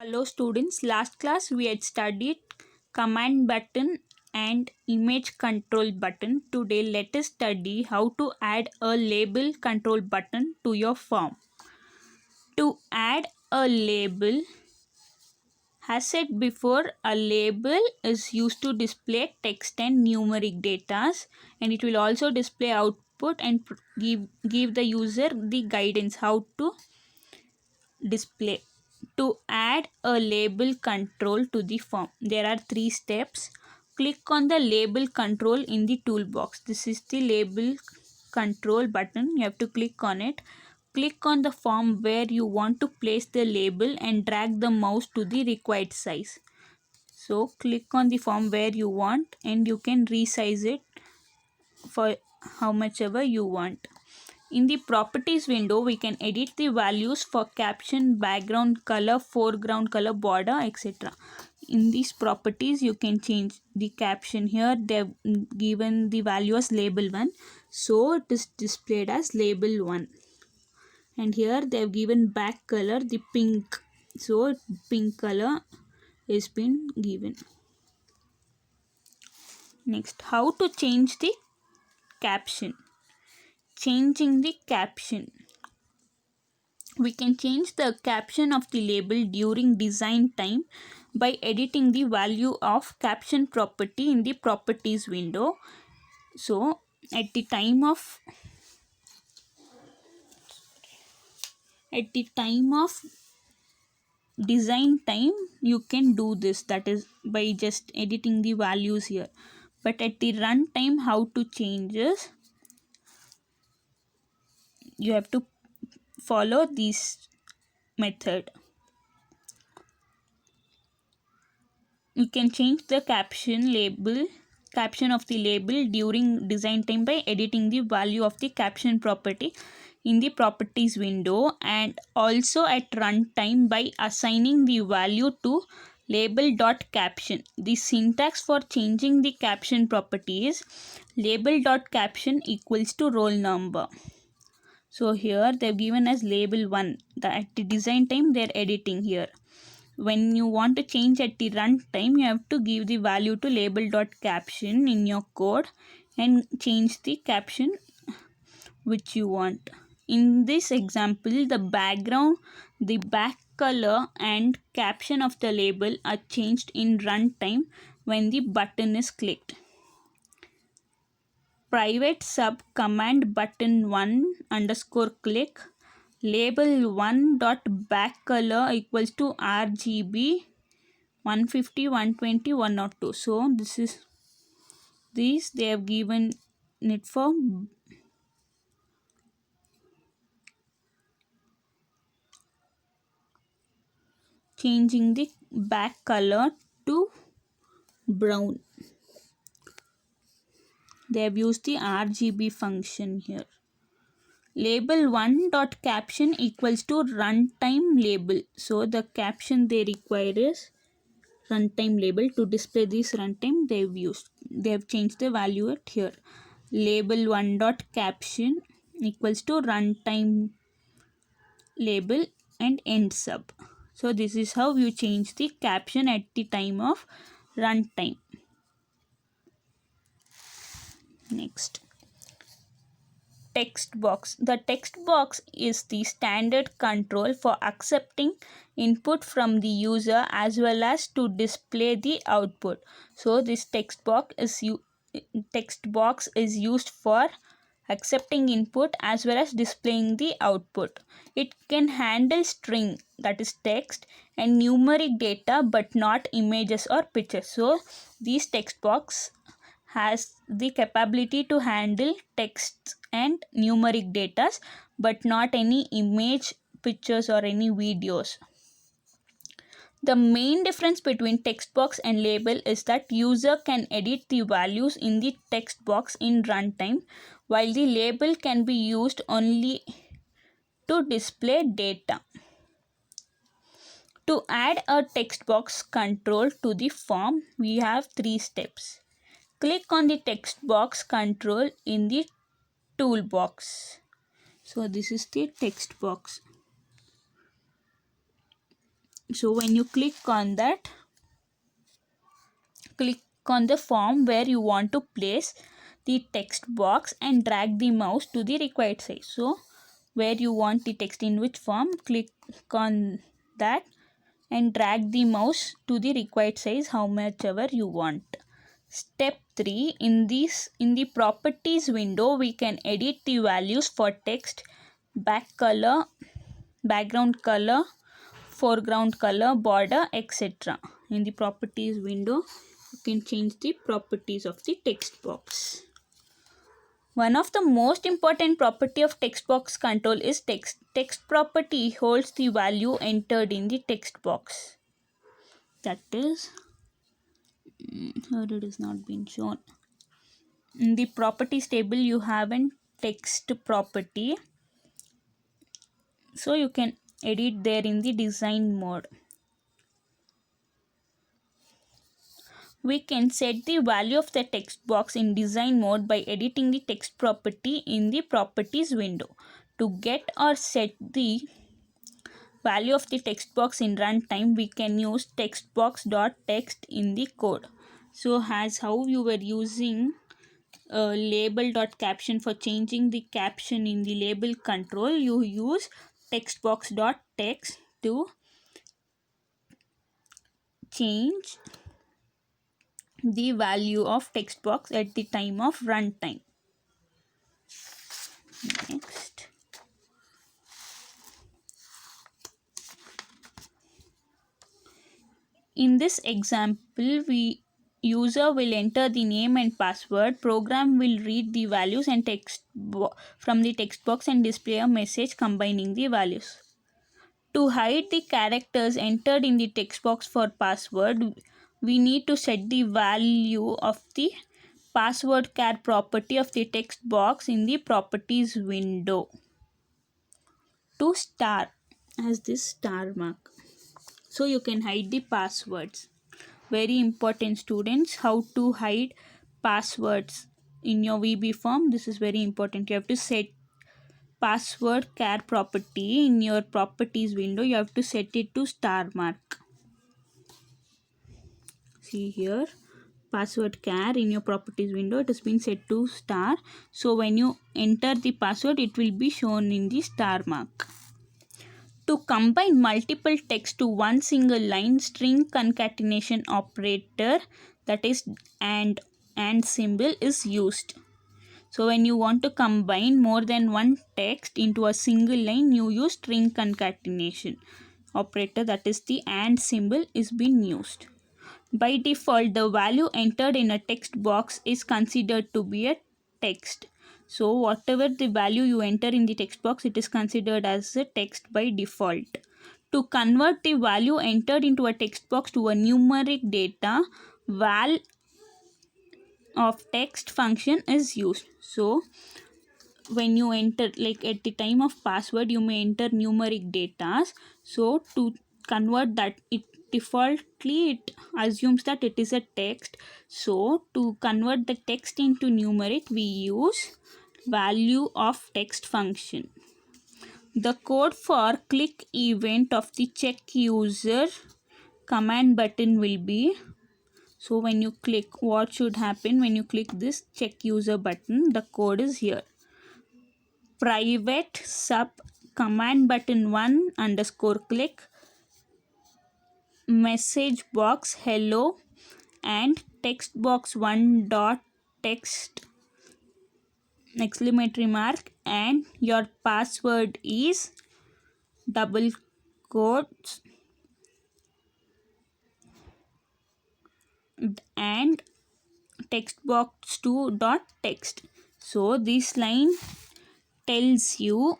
Hello students, last class we had studied command button and image control button. Today let us study how to add a label control button to your form. To add a label, as said before, a label is used to display text and numeric data, and it will also display output and give the user the guidance how to display. To add a label control to the form, there are 3 steps. Click on the label control in the toolbox. This is the label control button. You have to click on it. Click on the form where you want to place the label and drag the mouse to the required size. So click on the form where you want and you can resize it for how much ever you want. In the properties window, we can edit the values for caption, background color, foreground color, border, etc. In these properties, you can change the caption. Here they've given the value as label 1. So it is displayed as label 1. And here they've given back color the pink. So pink color is been given. Next, how to change the caption. Changing the caption. We can change the caption of the label during design time by editing the value of caption property in the properties window. So at the time of design time you can do this, that is by just editing the values here. But at the run time, how to change this? You have to follow this method. You can change the caption of the label during design time by editing the value of the caption property in the properties window, and also at runtime by assigning the value to label.caption. The syntax for changing the caption property is label.caption equals to roll number. So here they've given as label 1. At the design time they're editing here. When you want to change at the runtime, you have to give the value to label.caption in your code and change the caption which you want. In this example, the background, the back color and caption of the label are changed in runtime when the button is clicked. Private sub command button 1 underscore click label 1 dot back color equals to RGB 150 120 102. So this is these they have given it for changing the back color to brown. They have used the RGB function here. Label 1 dot caption equals to runtime label. So the caption they require is runtime label. To display this runtime they have changed the value at here. Label 1 dot caption equals to runtime label and end sub. So this is how you change the caption at the time of runtime. Next, text box. The text box is the standard control for accepting input from the user as well as to display the output. So this text box is used for accepting input as well as displaying the output. It can handle string, that is text, and numeric data but not images or pictures. So this text box has the capability to handle text and numeric data but not any image, pictures or any videos. The main difference between text box and label is that user can edit the values in the text box in runtime, while the label can be used only to display data. To add a text box control to the form, we have 3 steps. Click on the text box control in the toolbox. So this is the text box. So when you click on that, click on the form where you want to place the text box and drag the mouse to the required size. So where you want the text, in which form, click on that and drag the mouse to the required size, how much ever you want. Step 3, in the properties window, we can edit the values for text, background color, foreground color, border, etc. In the properties window, you can change the properties of the text box. One of the most important property of text box control is text. Text property holds the value entered in the text box. That is, here it is not been shown. In the properties table, you have a text property. So you can edit there in the design mode. We can set the value of the text box in design mode by editing the text property in the properties window. To get or set the value of the text box in runtime, we can use textbox.text in the code. So as how you were using label.caption for changing the caption in the label control, you use textbox.text to change the value of text box at the time of runtime. Next, in this example, user will enter the name and password. Program will read the values and text from the text box and display a message combining the values. To hide the characters entered in the text box for password, we need to set the value of the password char property of the text box in the properties window to star, as this star mark. So you can hide the passwords. Very important, students, how to hide passwords in your VB form. This is very important. You have to set password char property in your properties window. You have to set it to star mark. See here, password char in your properties window, it has been set to star. So when you enter the password, it will be shown in the star mark. To combine multiple text to one single line, string concatenation operator, that is and symbol, is used. So when you want to combine more than one text into a single line, you use string concatenation operator, that is the and symbol, is being used. By default, the value entered in a text box is considered to be a text. So whatever the value you enter in the text box, it is considered as a text by default. To convert the value entered into a text box to a numeric data, val of text function is used. So when you enter, like at the time of password, you may enter numeric data. So to convert that, it defaultly it assumes that it is a text. So to convert the text into numeric, we use value of text function. The code for click event of the check user command button will be, so when you click, what should happen when you click this check user button? The code is here. Private sub command button 1 underscore click message box hello and text box 1 dot text exclamatory mark, and your password is double quotes and text box 2 dot text. So this line tells you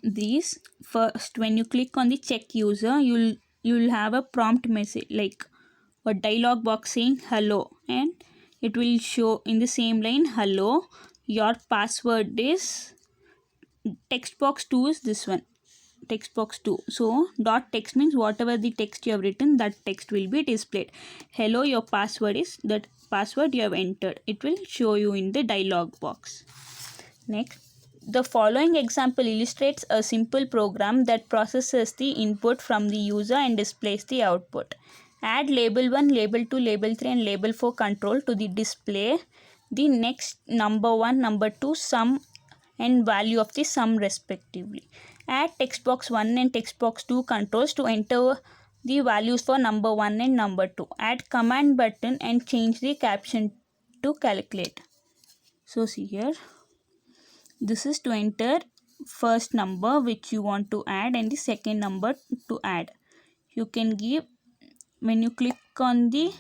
this. First, when you click on the check user, you'll have a prompt message, like a dialog box saying hello, and it will show in the same line, hello, your password is text box 2 is this one, text box 2. So dot text means whatever the text you have written, that text will be displayed. Hello, your password is that password you have entered, it will show you in the dialog box. Next, The following example illustrates a simple program that processes the input from the user and displays the output. Add label 1, label 2, label 3 and label 4 control to the display. The next number 1, number 2, sum and value of the sum respectively. Add text box 1 and text box 2 controls to enter the values for number 1 and number 2. Add command button and change the caption to calculate. So see here, this is to enter first number which you want to add and the second number to add. You can give, when you click on the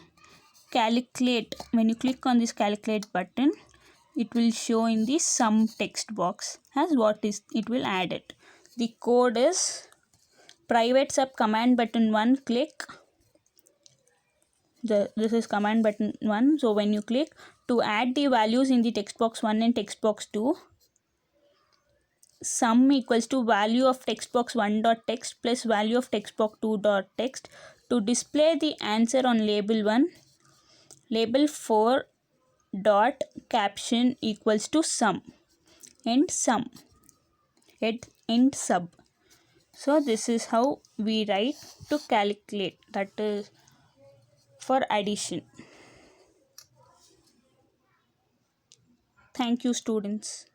calculate, when you click on this calculate button, it will show in the sum text box as what is it will add it. The code is private sub command button 1 click. This is command button 1. So when you click to add the values in the text box 1 and text box 2, sum equals to value of text box 1 dot text plus value of text box 2 dot text. To display the answer on label 1, label 4 dot caption equals to sum and sum at end sub. So this is how we write to calculate, that is for addition. Thank you, students.